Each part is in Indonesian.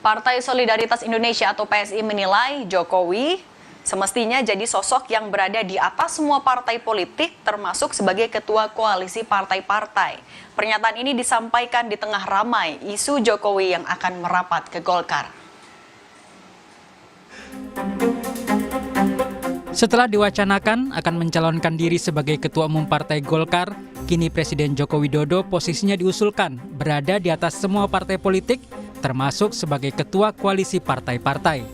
Partai Solidaritas Indonesia atau PSI menilai Jokowi semestinya jadi sosok yang berada di atas semua partai politik termasuk sebagai ketua koalisi partai-partai. Pernyataan ini disampaikan di tengah ramai isu Jokowi yang akan merapat ke Golkar. Setelah diwacanakan akan mencalonkan diri sebagai ketua umum Partai Golkar, kini Presiden Joko Widodo posisinya diusulkan berada di atas semua partai politik, termasuk sebagai ketua koalisi partai-partai.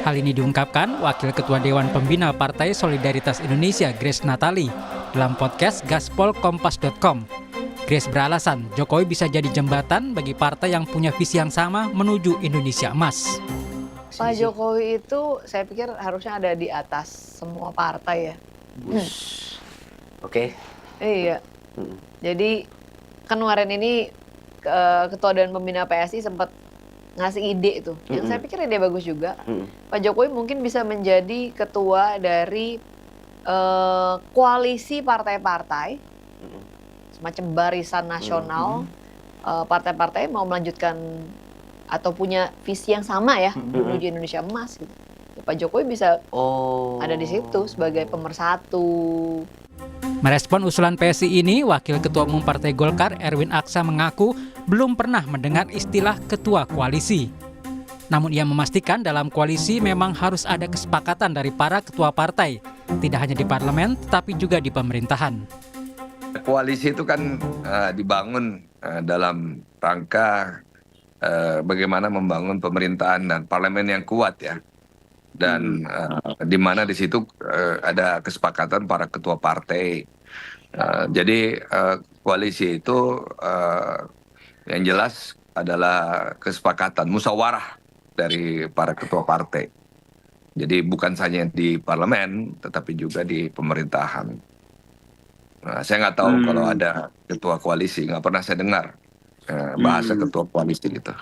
Hal ini diungkapkan Wakil Ketua Dewan Pembina Partai Solidaritas Indonesia, Grace Natali, dalam podcast gaspolkompas.com. Grace beralasan Jokowi bisa jadi jembatan bagi partai yang punya visi yang sama menuju Indonesia Emas. Pak Jokowi itu saya pikir harusnya ada di atas semua partai ya. Oke. Iya. Jadi kan kemarin ini Ketua Dewan Pembina PSI sempat ngasih ide itu. Yang saya pikir ide bagus juga. Pak Jokowi mungkin bisa menjadi ketua dari koalisi partai-partai, semacam barisan nasional. Partai-partai mau melanjutkan atau punya visi yang sama ya menuju Indonesia Emas gitu. Pak Jokowi bisa ada di situ sebagai pemersatu. Merespon usulan PSI ini, Wakil Ketua Umum Partai Golkar Erwin Aksa mengaku belum pernah mendengar istilah ketua koalisi. Namun ia memastikan dalam koalisi memang harus ada kesepakatan dari para ketua partai, tidak hanya di parlemen tetapi juga di pemerintahan. Koalisi itu kan dibangun dalam rangka bagaimana membangun pemerintahan dan parlemen yang kuat ya. Dan di mana di situ ada kesepakatan para ketua partai. Jadi koalisi itu yang jelas adalah kesepakatan musyawarah dari para ketua partai. Jadi bukan saja di parlemen, tetapi juga di pemerintahan. Saya nggak tahu kalau ada ketua koalisi, nggak pernah saya dengar bahasa ketua koalisi gitu.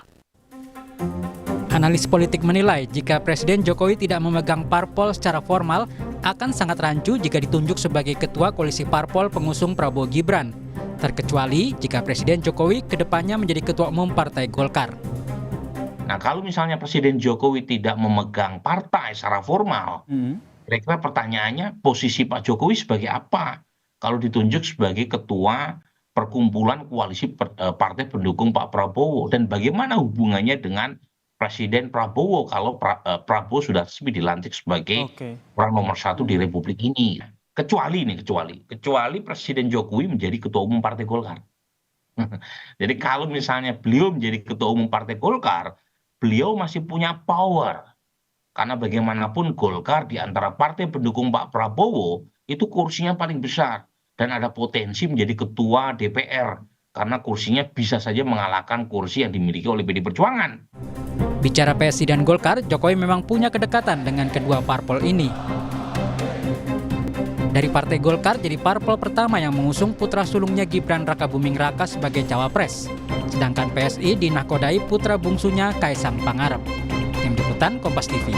Analis politik menilai jika Presiden Jokowi tidak memegang parpol secara formal akan sangat rancu jika ditunjuk sebagai ketua koalisi parpol pengusung Prabowo Gibran, terkecuali jika Presiden Jokowi kedepannya menjadi ketua umum Partai Golkar. Nah, kalau misalnya Presiden Jokowi tidak memegang partai secara formal, kira-kira pertanyaannya posisi Pak Jokowi sebagai apa kalau ditunjuk sebagai ketua perkumpulan koalisi partai pendukung Pak Prabowo, dan bagaimana hubungannya dengan Presiden Prabowo kalau Prabowo sudah resmi dilantik sebagai orang nomor 1 di Republik ini. Kecuali Presiden Jokowi menjadi ketua umum Partai Golkar. Jadi kalau misalnya beliau menjadi ketua umum Partai Golkar, beliau masih punya power. Karena bagaimanapun Golkar di antara partai pendukung Pak Prabowo itu kursinya paling besar dan ada potensi menjadi ketua DPR karena kursinya bisa saja mengalahkan kursi yang dimiliki oleh PD Perjuangan. Bicara PSI dan Golkar, Jokowi memang punya kedekatan dengan kedua parpol ini. Dari Partai Golkar jadi parpol pertama yang mengusung putra sulungnya Gibran Rakabuming Raka sebagai cawapres. Sedangkan PSI dinahkodai putra bungsunya Kaisang Pangarep. Tim Liputan Kompas TV.